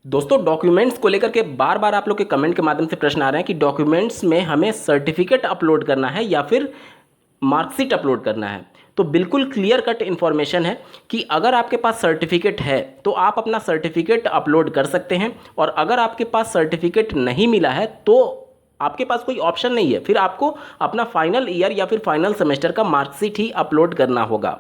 दोस्तों डॉक्यूमेंट्स को लेकर के बार बार आप लोग के कमेंट के माध्यम से प्रश्न आ रहे हैं कि डॉक्यूमेंट्स में हमें सर्टिफिकेट अपलोड करना है या फिर मार्कशीट अपलोड करना है। तो बिल्कुल क्लियर कट इन्फॉर्मेशन है कि अगर आपके पास सर्टिफिकेट है तो आप अपना सर्टिफिकेट अपलोड कर सकते हैं, और अगर आपके पास सर्टिफिकेट नहीं मिला है तो आपके पास कोई ऑप्शन नहीं है, फिर आपको अपना फाइनल ईयर या फिर फाइनल सेमेस्टर का मार्कशीट ही अपलोड करना होगा।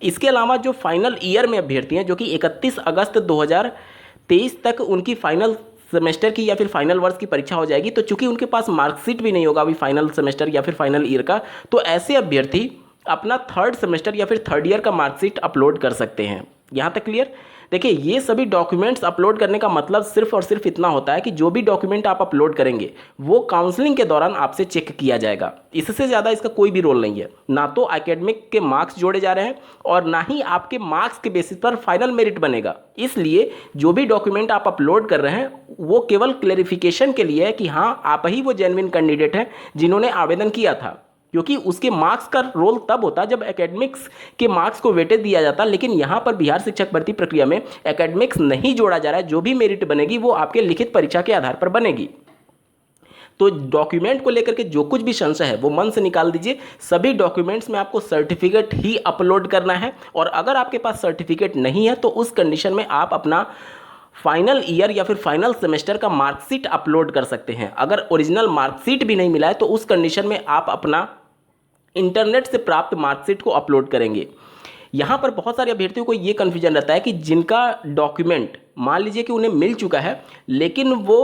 इसके अलावा जो फाइनल ईयर में अभ्यर्थी हैं जो कि 31 अगस्त 2023 तक उनकी फाइनल सेमेस्टर की या फिर फाइनल वर्ष की परीक्षा हो जाएगी, तो चूंकि उनके पास मार्कशीट भी नहीं होगा अभी फाइनल सेमेस्टर या फिर फाइनल ईयर का, तो ऐसे अभ्यर्थी अपना थर्ड सेमेस्टर या फिर थर्ड ईयर का मार्कशीट अपलोड कर सकते हैं। यहाँ तक क्लियर? देखिए, ये सभी डॉक्यूमेंट्स अपलोड करने का मतलब सिर्फ और सिर्फ इतना होता है कि जो भी डॉक्यूमेंट आप अपलोड करेंगे वो काउंसलिंग के दौरान आपसे चेक किया जाएगा। इससे ज़्यादा इसका कोई भी रोल नहीं है। ना तो एकेडमिक के मार्क्स जोड़े जा रहे हैं और ना ही आपके मार्क्स के बेसिस पर फाइनल मेरिट बनेगा। इसलिए जो भी डॉक्यूमेंट आप अपलोड कर रहे हैं वो केवल क्लेरिफिकेशन के लिए है कि हाँ, आप ही वो जेन्युइन कैंडिडेट हैं जिन्होंने आवेदन किया था, क्योंकि उसके मार्क्स का रोल तब होता जब एकेडमिक्स के मार्क्स को वेटेज दिया जाता। लेकिन यहाँ पर बिहार शिक्षक भर्ती प्रक्रिया में एकेडमिक्स नहीं जोड़ा जा रहा है। जो भी मेरिट बनेगी वो आपके लिखित परीक्षा के आधार पर बनेगी। तो डॉक्यूमेंट को लेकर के जो कुछ भी संशय है वो मन से निकाल दीजिए। सभी डॉक्यूमेंट्स में आपको सर्टिफिकेट ही अपलोड करना है, और अगर आपके पास सर्टिफिकेट नहीं है तो उस कंडीशन में आप अपना फाइनल ईयर या फिर फाइनल सेमेस्टर का मार्कशीट अपलोड कर सकते हैं। अगर ओरिजिनल मार्कशीट भी नहीं मिला है तो उस कंडीशन में आप अपना इंटरनेट से प्राप्त मार्कशीट को अपलोड करेंगे। यहाँ पर बहुत सारे अभ्यर्थियों को ये कन्फ्यूजन रहता है कि जिनका डॉक्यूमेंट मान लीजिए कि उन्हें मिल चुका है लेकिन वो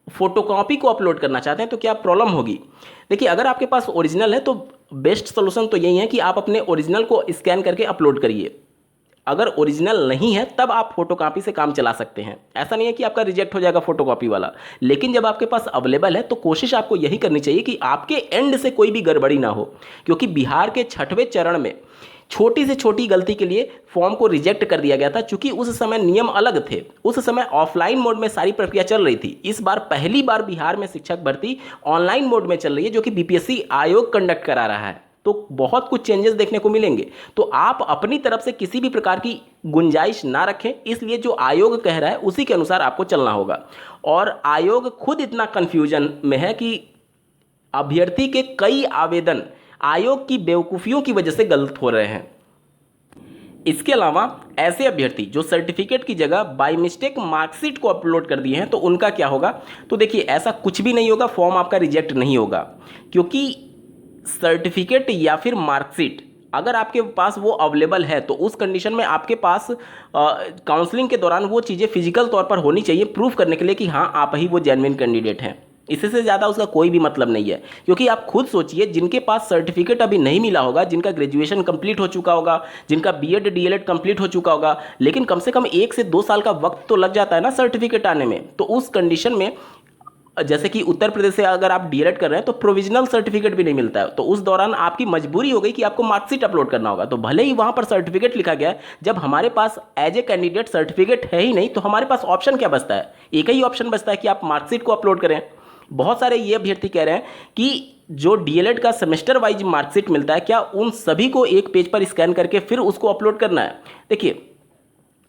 फोटोकॉपी को अपलोड करना चाहते हैं तो क्या प्रॉब्लम होगी। देखिए, अगर आपके पास ओरिजिनल है तो बेस्ट सोल्यूशन तो यही है कि आप अपने ओरिजिनल को स्कैन करके अपलोड करिए। अगर ओरिजिनल नहीं है तब आप फोटोकॉपी से काम चला सकते हैं। ऐसा नहीं है कि आपका रिजेक्ट हो जाएगा फोटोकॉपी वाला, लेकिन जब आपके पास अवेलेबल है तो कोशिश आपको यही करनी चाहिए कि आपके एंड से कोई भी गड़बड़ी ना हो, क्योंकि बिहार के 6वें चरण में छोटी से छोटी गलती के लिए फॉर्म को रिजेक्ट कर दिया गया था। चूंकि उस समय नियम अलग थे, उस समय ऑफलाइन मोड में सारी प्रक्रिया चल रही थी। इस बार पहली बार बिहार में शिक्षक भर्ती ऑनलाइन मोड में चल रही है, जो कि बीपीएससी आयोग कंडक्ट करा रहा है। तो बहुत कुछ चेंजेस देखने को मिलेंगे। तो आप अपनी तरफ से किसी भी प्रकार की गुंजाइश ना रखें, इसलिए जो आयोग कह रहा है उसी के अनुसार आपको चलना होगा। और आयोग खुद इतना कंफ्यूजन में है कि अभ्यर्थी के कई आवेदन आयोग की बेवकूफ़ियों की वजह से गलत हो रहे हैं। इसके अलावा ऐसे अभ्यर्थी जो सर्टिफिकेट की जगह बाय मिस्टेक मार्कशीट को अपलोड कर दिए हैं तो उनका क्या होगा। तो देखिए, ऐसा कुछ भी नहीं होगा, फॉर्म आपका रिजेक्ट नहीं होगा, क्योंकि सर्टिफिकेट या फिर मार्कशीट अगर आपके पास वो अवेलेबल है तो उस कंडीशन में आपके पास काउंसलिंग के दौरान वो चीज़ें फिजिकल तौर पर होनी चाहिए, प्रूफ करने के लिए कि हाँ, आप ही वो जेन्युइन कैंडिडेट हैं। इससे ज़्यादा उसका कोई भी मतलब नहीं है। क्योंकि आप खुद सोचिए, जिनके पास सर्टिफिकेट अभी नहीं मिला होगा, जिनका ग्रेजुएशन कंप्लीट हो चुका होगा, जिनका बीएड डीएलएड कंप्लीट हो चुका होगा, लेकिन कम से कम 1 से 2 साल का वक्त तो लग जाता है ना सर्टिफिकेट आने में। तो उस कंडीशन में जैसे कि उत्तर प्रदेश से अगर आप डीएलएड कर रहे हैं तो प्रोविजनल सर्टिफिकेट भी नहीं मिलता है, तो उस दौरान आपकी मजबूरी हो गई कि आपको मार्कशीट अपलोड करना होगा। तो भले ही वहां पर सर्टिफिकेट लिखा गया है, जब हमारे पास एज ए कैंडिडेट सर्टिफिकेट है ही नहीं तो हमारे पास ऑप्शन क्या बचता है? एक ही ऑप्शन बचता है कि आप मार्कशीट को अपलोड करें। बहुत सारे ये अभ्यर्थी कह रहे हैं कि जो डीएलएड का सेमेस्टर वाइज मार्कशीट मिलता है, क्या उन सभी को एक पेज पर स्कैन करके फिर उसको अपलोड करना है? देखिए,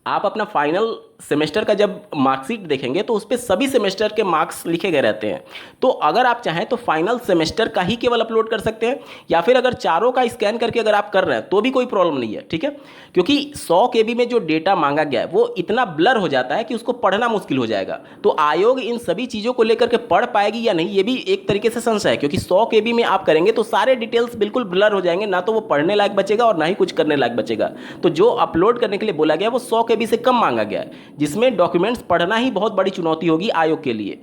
आप अपना फाइनल सेमेस्टर का जब मार्कशीट देखेंगे तो उस पर सभी सेमेस्टर के मार्क्स लिखे गए रहते हैं। तो अगर आप चाहें तो फाइनल सेमेस्टर का ही केवल अपलोड कर सकते हैं, या फिर अगर चारों का स्कैन करके अगर आप कर रहे हैं तो भी कोई प्रॉब्लम नहीं है, ठीक है। क्योंकि 100 केबी में जो डेटा मांगा गया है वो इतना ब्लर हो जाता है कि उसको पढ़ना मुश्किल हो जाएगा। तो आयोग इन सभी चीज़ों को लेकर के पढ़ पाएगी या नहीं, ये भी एक तरीके से संशय है, क्योंकि 100 केबी में आप करेंगे तो सारे डिटेल्स बिल्कुल ब्लर हो जाएंगे, ना तो वो पढ़ने लायक बचेगा और ना ही कुछ करने लायक बचेगा। तो जो अपलोड करने के लिए बोला गया वो 100 केबी से कम मांगा गया है, जिसमें डॉक्यूमेंट्स पढ़ना ही बहुत बड़ी चुनौती होगी आयोग के लिए।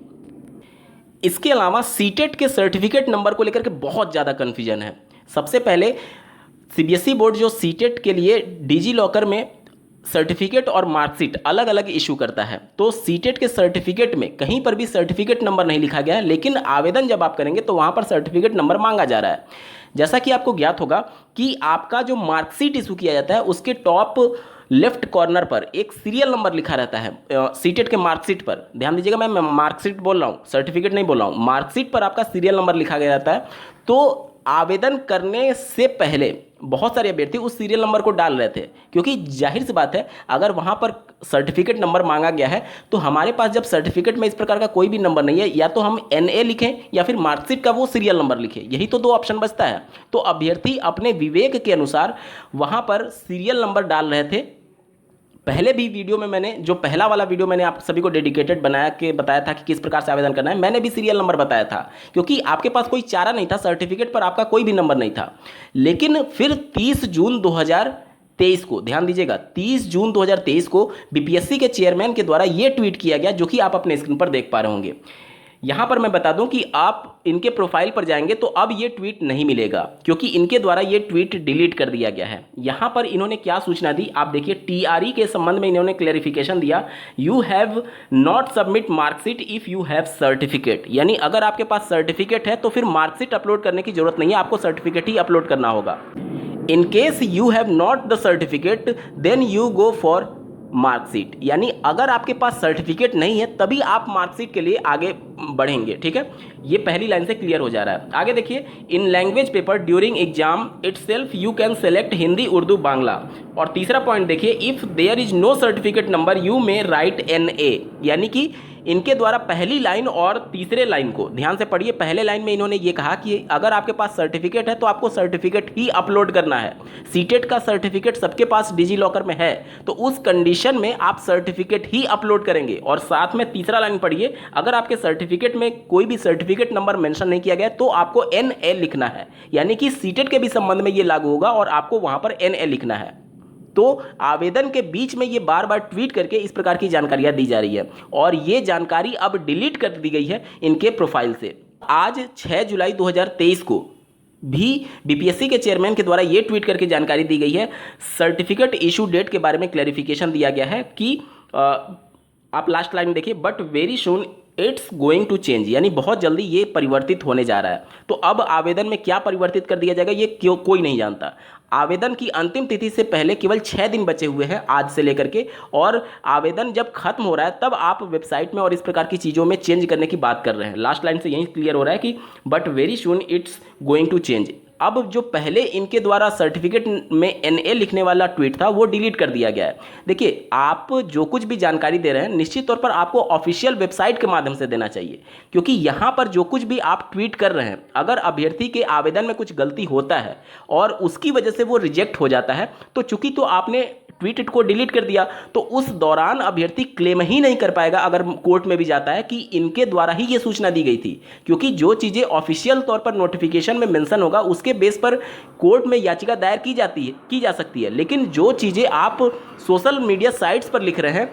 इसके अलावा सीटेट के सर्टिफिकेट नंबर को लेकर के बहुत ज़्यादा कन्फ्यूजन है। सबसे पहले सीबीएसई बोर्ड जो सीटेट के लिए डिजी लॉकर में सर्टिफिकेट और मार्कशीट अलग अलग इशू करता है, तो सीटेट के सर्टिफिकेट में कहीं पर भी सर्टिफिकेट नंबर नहीं लिखा गया है, लेकिन आवेदन जब आप करेंगे तो वहाँ पर सर्टिफिकेट नंबर मांगा जा रहा है। जैसा कि आपको ज्ञात होगा कि आपका जो मार्कशीट इशू किया जाता है उसके टॉप लेफ्ट कॉर्नर पर एक सीरियल नंबर लिखा रहता है सीटेट के मार्कशीट पर। ध्यान दीजिएगा, मैं मार्कशीट बोल रहा हूँ, सर्टिफिकेट नहीं बोल रहा हूँ। मार्कशीट पर आपका सीरियल नंबर लिखा गया रहता है। तो आवेदन करने से पहले बहुत सारे अभ्यर्थी उस सीरियल नंबर को डाल रहे थे, क्योंकि जाहिर सी बात है अगर वहाँ पर सर्टिफिकेट नंबर मांगा गया है तो हमारे पास जब सर्टिफिकेट में इस प्रकार का कोई भी नंबर नहीं है, या तो हम NA लिखें या फिर मार्कशीट का वो सीरियल नंबर लिखें, यही तो दो ऑप्शन बचता है। तो अभ्यर्थी अपने विवेक के अनुसार वहाँ पर सीरियल नंबर डाल रहे थे। पहले भी वीडियो में मैंने जो पहला वाला वीडियो मैंने आप सभी को डेडिकेटेड बना के बताया था कि किस प्रकार से आवेदन करना है, मैंने भी सीरियल नंबर बताया था, क्योंकि आपके पास कोई चारा नहीं था, सर्टिफिकेट पर आपका कोई भी नंबर नहीं था। लेकिन फिर 30 जून 2023 को, ध्यान दीजिएगा, 30 जून 2023 को BPSC के चेयरमैन के द्वारा ये ट्वीट किया गया, जो कि आप अपने स्क्रीन पर देख पा रहे होंगे। यहाँ पर मैं बता दूं कि आप इनके प्रोफाइल पर जाएंगे तो अब ये ट्वीट नहीं मिलेगा, क्योंकि इनके द्वारा ये ट्वीट डिलीट कर दिया गया है। यहाँ पर इन्होंने क्या सूचना दी, आप देखिए, TRE के संबंध में इन्होंने क्लेरिफिकेशन दिया, you have not submit marksheet if you have certificate, यानी अगर आपके पास सर्टिफिकेट है तो फिर मार्कशीट अपलोड करने की जरूरत नहीं है, आपको सर्टिफिकेट ही अपलोड करना होगा। In case you have not the certificate then you go for marksheet, यानी अगर आपके पास सर्टिफिकेट नहीं है तभी आप मार्कशीट के लिए आगे बढ़ेंगे। ठीक है, ये पहली लाइन से क्लियर हो जा रहा है। आगे देखिए, in language paper during exam itself you can select Hindi, Urdu, Bangla. और तीसरा पॉइंट देखिए, if there is no certificate number you may write NA, यानी कि इनके द्वारा पहली लाइन और तीसरे लाइन को ध्यान से पढ़िए। पहले लाइन में इन्होंने ये कहा कि अगर आपके पास सर्टिफिकेट है तो आपको सर्टिफिकेट ही अपलोड करना है। सीटेट का सर्टिफिकेट सबके पास डिजी लॉकर में है, तो उस कंडीशन में आप सर्टिफिकेट ही अपलोड करेंगे। और साथ में तीसरा लाइन पढ़िए, अगर आपके सर्टिफिकेट में कोई भी सर्टिफिकेट नंबर मेंशन नहीं किया गया तो आपको NA लिखना है, यानी कि सीटेट के भी संबंध में ये लागू होगा और आपको वहां पर NA लिखना है। तो आवेदन के बीच में ये बार बार ट्वीट करके इस प्रकार की जानकारियां दी जा रही है, और ये जानकारी अब डिलीट कर दी गई है इनके प्रोफाइल से। आज 6 जुलाई 2023 को भी BPSC के चेयरमैन के द्वारा ये ट्वीट करके जानकारी दी गई है, सर्टिफिकेट इशू डेट के बारे में क्लैरिफिकेशन दिया गया है कि आप लास्ट लाइन देखिए, but very soon it's going to change, यानी बहुत जल्दी ये परिवर्तित होने जा रहा है। तो अब आवेदन में क्या परिवर्तित कर दिया जाएगा ये कोई नहीं जानता। आवेदन की अंतिम तिथि से पहले केवल 6 दिन बचे हुए हैं आज से लेकर के, और आवेदन जब खत्म हो रहा है तब आप वेबसाइट में और इस प्रकार की चीज़ों में चेंज करने की बात कर रहे हैं। लास्ट लाइन से यही क्लियर हो रहा है कि but very soon it's going to change. अब जो पहले इनके द्वारा सर्टिफिकेट में NA लिखने वाला ट्वीट था वो डिलीट कर दिया गया है। देखिए, आप जो कुछ भी जानकारी दे रहे हैं निश्चित तौर पर आपको ऑफिशियल वेबसाइट के माध्यम से देना चाहिए, क्योंकि यहाँ पर जो कुछ भी आप ट्वीट कर रहे हैं, अगर अभ्यर्थी के आवेदन में कुछ गलती होता है और उसकी वजह से वो रिजेक्ट हो जाता है, तो चूंकि तो आपने ट्वीट को डिलीट कर दिया तो उस दौरान अभ्यर्थी क्लेम ही नहीं कर पाएगा अगर कोर्ट में भी जाता है कि इनके द्वारा ही ये सूचना दी गई थी, क्योंकि जो चीज़ें ऑफिशियल तौर पर नोटिफिकेशन में मेंशन होगा उसके बेस पर कोर्ट में याचिका दायर की जा सकती है। लेकिन जो चीज़ें आप सोशल मीडिया साइट्स पर लिख रहे हैं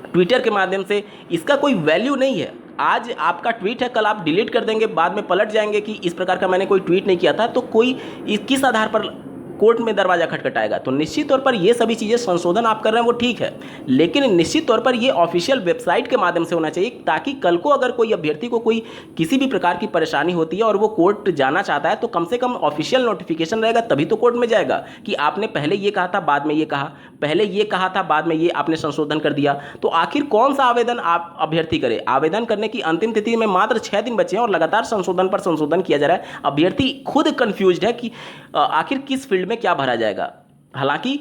ट्विटर के माध्यम से, इसका कोई वैल्यू नहीं है। आज आपका ट्वीट है, कल आप डिलीट कर देंगे, बाद में पलट जाएंगे कि इस प्रकार का मैंने कोई ट्वीट नहीं किया था, तो कोई किस आधार पर कोर्ट में दरवाजा खटखटाएगा। तो निश्चित तौर पर ये सभी चीज़ें संशोधन आप कर रहे हैं वो ठीक है, लेकिन निश्चित तौर पर ये ऑफिशियल वेबसाइट के माध्यम से होना चाहिए, ताकि कल को अगर कोई अभ्यर्थी को कोई किसी भी प्रकार की परेशानी होती है और वो कोर्ट जाना चाहता है तो कम से कम ऑफिशियल नोटिफिकेशन रहेगा, तभी तो कोर्ट में जाएगा कि आपने पहले ये कहा था बाद में ये कहा, पहले ये कहा था बाद में ये आपने संशोधन कर दिया। तो आखिर कौन सा आवेदन आप अभ्यर्थी करे? आवेदन करने की अंतिम तिथि में मात्र 6 दिन बचे हैं और लगातार संशोधन पर संशोधन किया जा रहा है। अभ्यर्थी खुद कंफ्यूज्ड है कि आखिर किस फील्ड में क्या भरा जाएगा। हालांकि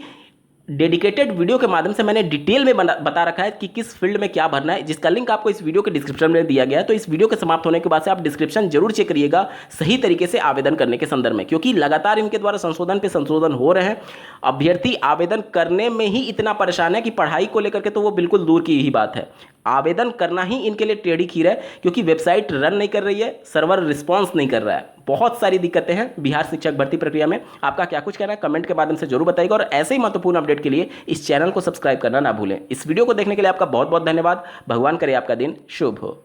डेडिकेटेड वीडियो के माध्यम से मैंने डिटेल में बता रखा है कि किस फील्ड में क्या भरना है, जिसका लिंक आपको इस वीडियो के डिस्क्रिप्शन में दिया गया है। तो इस वीडियो के समाप्त होने के बाद से आप डिस्क्रिप्शन जरूर चेक करिएगा सही तरीके से आवेदन करने के संदर्भ में, क्योंकि लगातार इनके द्वारा संशोधन पे संशोधन हो रहे हैं। अभ्यर्थी आवेदन करने में ही इतना परेशान है कि पढ़ाई को लेकर के तो वो बिल्कुल दूर की ही बात है। आवेदन करना ही इनके लिए टेढ़ी खीर है, क्योंकि वेबसाइट रन नहीं कर रही है, सर्वर रिस्पॉन्स नहीं कर रहा है। बहुत सारी दिक्कतें हैं बिहार शिक्षक भर्ती प्रक्रिया में। आपका क्या कुछ कहना है कमेंट के माध्यम से जरूर बताइएगा, और ऐसे ही महत्वपूर्ण अपडेट के लिए इस चैनल को सब्सक्राइब करना ना भूलें। इस वीडियो को देखने के लिए आपका बहुत बहुत धन्यवाद। भगवान करे आपका दिन शुभ हो।